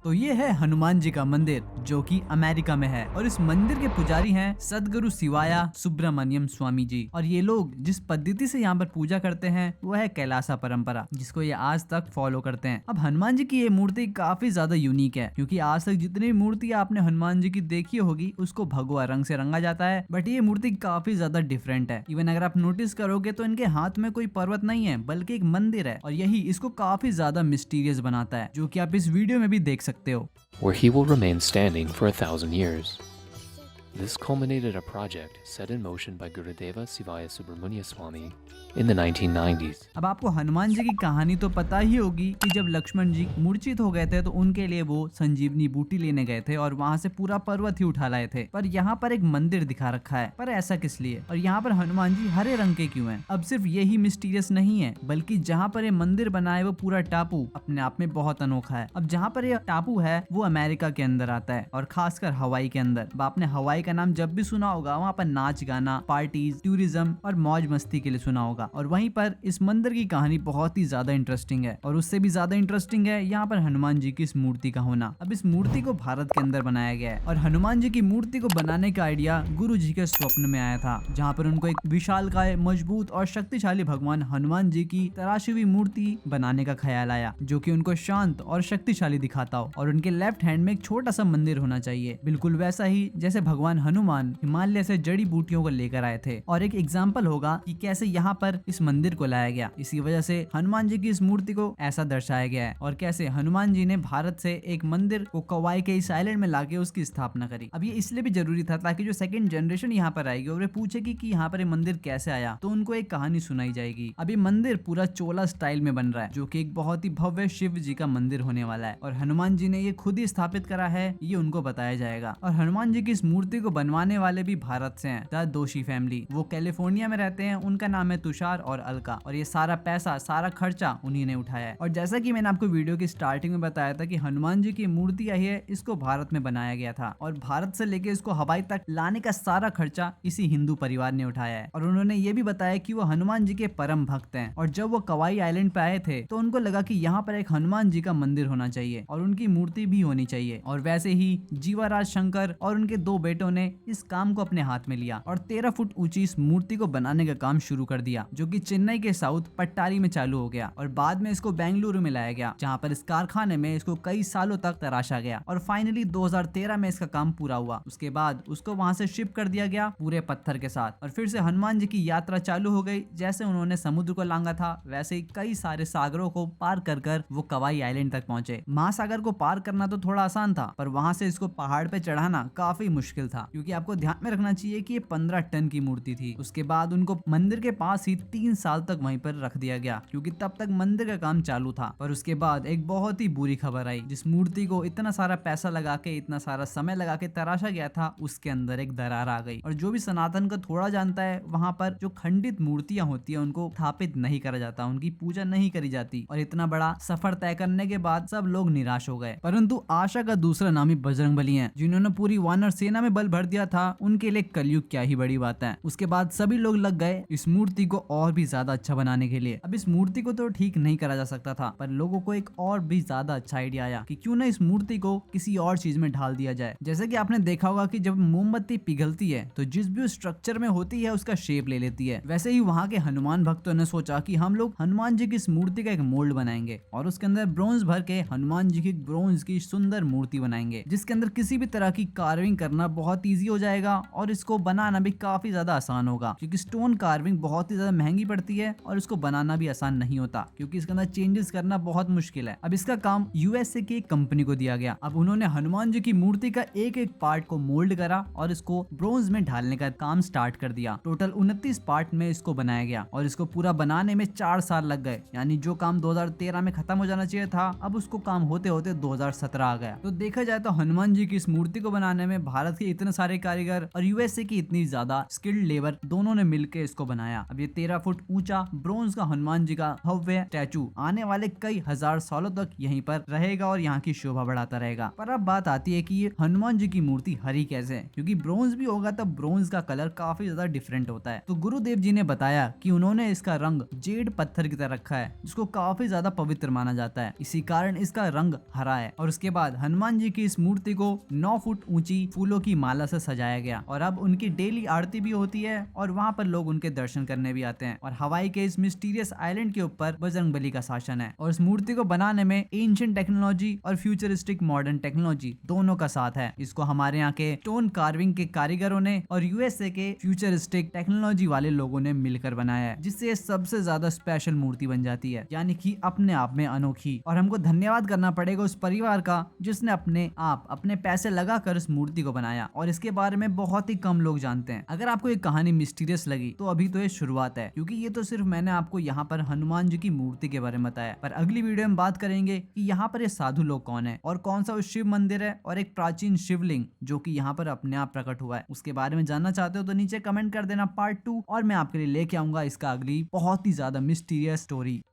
तो ये है हनुमान जी का मंदिर जो कि अमेरिका में है और इस मंदिर के पुजारी हैं सदगुरु शिवाया सुब्रमण्यम स्वामी जी। और ये लोग जिस पद्धति से यहाँ पर पूजा करते हैं वो है कैलासा परंपरा, जिसको ये आज तक फॉलो करते हैं। अब हनुमान जी की ये मूर्ति काफी ज्यादा यूनिक है क्योंकि आज तक जितनी मूर्ति आपने हनुमान जी की देखी होगी उसको भगवा रंग से रंगा जाता है, बट ये मूर्ति काफी ज्यादा डिफरेंट है। इवन अगर आप नोटिस करोगे तो इनके हाथ में कोई पर्वत नहीं है बल्कि एक मंदिर है और यही इसको काफी ज्यादा मिस्टीरियस बनाता है, जो कि आप इस वीडियो में भी देख सकते हो। where he will remain standing for 1,000 years. This culminated a project set in motion by Gurudeva Sivaya Subramania Swami in the 1990s. अब आपको हनुमान जी की कहानी तो पता ही होगी कि जब लक्ष्मण जी मूर्छित हो गए थे तो उनके लिए वो संजीवनी बूटी लेने गए थे और वहाँ से पूरा पर्वत ही उठा लाए थे। पर यहाँ पर एक मंदिर दिखा रखा है, पर ऐसा किस लिए? और यहाँ पर हनुमान जी हरे रंग के क्यों हैं? अब सिर्फ यही मिस्टीरियस नहीं है बल्कि जहाँ पर ये मंदिर बना है वो पूरा टापू अपने आप में बहुत अनोखा है। अब जहाँ पर ये टापू है वो अमेरिका के अंदर आता है और खासकर हवाई के अंदर। अब आपने हवाई का नाम जब भी सुना होगा वहाँ पर नाच गाना, पार्टीज, टूरिज्म और मौज मस्ती के लिए सुना होगा। और वहीं पर इस मंदिर की कहानी बहुत ही ज्यादा इंटरेस्टिंग है और उससे भी ज्यादा इंटरेस्टिंग है यहाँ पर हनुमान जी की इस मूर्ति का होना। अब इस मूर्ति को भारत के अंदर बनाया गया है और हनुमान जी की मूर्ति को बनाने का आइडिया गुरु जी के स्वप्न में आया था, जहाँ पर उनको एक विशालकाय, मजबूत और शक्तिशाली भगवान हनुमान जी की तराशी हुई मूर्ति बनाने का ख्याल आया, जो कि उनको शांत और शक्तिशाली दिखाता हो और उनके लेफ्ट हैंड में एक छोटा सा मंदिर होना चाहिए, बिल्कुल वैसा ही जैसे भगवान हनुमान हिमालय से जड़ी बूटियों को लेकर आए थे। और एक एग्जाम्पल होगा कि कैसे यहाँ पर इस मंदिर को लाया गया। इसी वजह से हनुमान जी की इस मूर्ति को ऐसा दर्शाया गया है और कैसे हनुमान जी ने भारत से एक मंदिर को कवाई के इस आइलैंड में लाके उसकी स्थापना करी। अब ये इसलिए भी जरूरी था ताकि जो सेकंड जनरेशन यहाँ पर आएगी और वे पूछेगी कि यहाँ पर ये मंदिर कैसे आया तो उनको एक कहानी सुनाई जाएगी। अब ये मंदिर पूरा चोला स्टाइल में बन रहा है, जो कि एक बहुत ही भव्य शिव जी का मंदिर होने वाला है और हनुमान जी ने ये खुद ही स्थापित करा है, ये उनको बताया जाएगा। और हनुमान जी की इस मूर्ति को बनवाने वाले भी भारत से हैं, द दोषी फैमिली। वो कैलिफोर्निया में रहते हैं, उनका नाम है तुषार और अलका और ये सारा पैसा, सारा खर्चा उन्हीं ने उठाया है। और जैसा कि मैंने आपको वीडियो की स्टार्टिंग में बताया था कि हनुमान जी की मूर्ति आई है, इसको भारत में बनाया गया था और भारत से लेके इसको हवाई तक लाने का सारा खर्चा इसी हिंदू परिवार ने उठाया है। और उन्होंने ये भी बताया कि वो हनुमान जी के परम भक्त हैं और जब वो कवाई आइलैंड पे आए थे तो उनको लगा कि यहाँ पर एक हनुमान जी का मंदिर होना चाहिए और उनकी मूर्ति भी होनी चाहिए। और वैसे ही जीवाराज शंकर और उनके दो बेटों ने इस काम को अपने हाथ में लिया और 13 फुट ऊंची इस मूर्ति को बनाने का काम शुरू कर दिया, जो कि चेन्नई के साउथ पट्टारी में चालू हो गया और बाद में इसको बेंगलुरु में लाया गया, जहां पर इस कारखाने में इसको कई सालों तक तराशा गया और फाइनली 2013 में इसका काम पूरा हुआ। उसके बाद उसको वहां से शिप कर दिया गया पूरे पत्थर के साथ और फिर से हनुमान जी की यात्रा चालू हो गई। जैसे उन्होंने समुद्र को लांगा था वैसे ही कई सारे सागरों को पार कर वो कवाई आइलैंड तक पहुंचे। महासागर को पार करना तो थोड़ा आसान था, पर वहां से इसको पहाड़ पे चढ़ाना काफी मुश्किल था, क्योंकि आपको ध्यान में रखना चाहिए कि ये 15 टन की मूर्ति थी। उसके बाद उनको मंदिर के पास ही 3 साल तक वहीं पर रख दिया गया, क्योंकि तब तक मंदिर का काम चालू था। पर उसके बाद एक बहुत ही बुरी खबर आई। जिस मूर्ति को इतना सारा पैसा लगा के, इतना सारा समय लगा के तराशा गया था, उसके अंदर एक दरार आ गई। और जो भी सनातन का थोड़ा जानता है, वहाँ पर जो खंडित मूर्तियां होती है उनको स्थापित नहीं करा जाता, उनकी पूजा नहीं करी जाती। और इतना बड़ा सफर तय करने के बाद सब लोग निराश हो गए। परंतु आशा का दूसरा नाम ही बजरंगबली है, जिन्होंने पूरी वानर सेना में बल भर दिया था। उनके लिए कलयुग क्या ही बड़ी बात है। उसके बाद सभी लोग लग गए इस मूर्ति को और भी ज्यादा अच्छा बनाने के लिए। अब इस मूर्ति को तो ठीक नहीं करा जा सकता था, पर लोगों को एक और भी ज्यादा अच्छा आइडिया आया कि क्यों ना इस मूर्ति को किसी और चीज में ढाल दिया जाए। जैसे कि आपने देखा होगा कि जब मोमबत्ती पिघलती है तो जिस भी स्ट्रक्चर में होती है उसका शेप ले लेती है। वैसे ही वहाँ के हनुमान भक्तों ने सोचा कि हम लोग हनुमान जी की इस मूर्ति का एक मोल्ड बनाएंगे और उसके अंदर ब्रोंज भर के हनुमान जी की ब्रोंज की सुंदर मूर्ति बनाएंगे, जिसके अंदर किसी भी तरह की कार्विंग करना बहुत ईजी हो जाएगा और इसको बनाना भी काफी ज्यादा आसान होगा, क्योंकि स्टोन कार्विंग बहुत ही ज्यादा महंगी पड़ती है और इसको बनाना भी आसान नहीं होता, क्योंकि इसके अंदर चेंजेस करना बहुत मुश्किल है। अब इसका काम यूएसए की एक कंपनी को दिया गया। अब उन्होंने हनुमान जी की मूर्ति का एक एक पार्ट को मोल्ड करा और इसको ब्रोंज में ढालने का काम स्टार्ट कर दिया। टोटल 29 पार्ट में इसको बनाया गया और इसको पूरा बनाने में 4 साल लग गए। यानी जो काम 2013 में खत्म हो जाना चाहिए था, अब उसको काम होते होते 2017 आ गया। तो देखा जाए तो हनुमान जी की इस मूर्ति को बनाने में भारत के इतने सारे कारीगर और यूएसए की इतनी ज्यादा स्किल्ड लेबर दोनों ने मिलकर इसको बनाया। अब ये 13 फुट ऊंचा ब्रोंज का हनुमान जी का भव्य स्टैचू आने वाले कई हजार सालों तक यहीं पर रहेगा और यहाँ की शोभा बढ़ाता रहेगा। पर अब बात आती है कि ये हनुमान जी की मूर्ति हरी कैसे है, क्योंकि ब्रोंज भी होगा तब ब्रोंज का कलर काफी ज्यादा डिफरेंट होता है। तो गुरुदेव जी ने बताया कि उन्होंने इसका रंग जेड पत्थर की तरह रखा है, जिसको काफी ज्यादा पवित्र माना जाता है, इसी कारण इसका रंग हरा है। और उसके बाद हनुमान जी की इस मूर्ति को 9 फुट ऊंची फूलों की माला से सजाया गया और अब उनकी डेली आरती भी होती है और वहाँ पर लोग उनके दर्शन करने भी आते हैं। और हवाई के इस मिस्टीरियस आइलैंड के ऊपर बजरंगबली का शासन है और इस मूर्ति को बनाने में एंशिएंट टेक्नोलॉजी और फ्यूचरिस्टिक मॉडर्न टेक्नोलॉजी दोनों का साथ है। इसको हमारे यहाँ के स्टोन कार्विंग के कारीगरों ने और यूएसए के फ्यूचरिस्टिक टेक्नोलॉजी वाले लोगों ने मिलकर बनाया है, जिससे ये सबसे ज्यादा स्पेशल मूर्ति बन जाती है, यानी कि अपने आप में अनोखी। और हमको धन्यवाद करना पड़ेगा उस परिवार का जिसने अपने पैसे लगाकर इस मूर्ति को बनाया और इसके बारे में बहुत ही कम लोग जानते हैं। अगर आपको ये कहानी मिस्टीरियस लगी तो अभी तो ये शुरुआत है, क्योंकि ये तो सिर्फ मैंने आपको यहाँ पर हनुमान जी की मूर्ति के बारे में बताया। पर अगली वीडियो में बात करेंगे कि यहाँ पर ये साधु लोग कौन है और कौन सा शिव मंदिर है और एक प्राचीन शिवलिंग जो कि यहाँ पर अपने आप प्रकट हुआ है, उसके बारे में जानना चाहते हो तो नीचे कमेंट कर देना पार्ट 2 और मैं आपके लिए लेके आऊंगा इसका अगली बहुत ही ज्यादा मिस्टीरियस स्टोरी।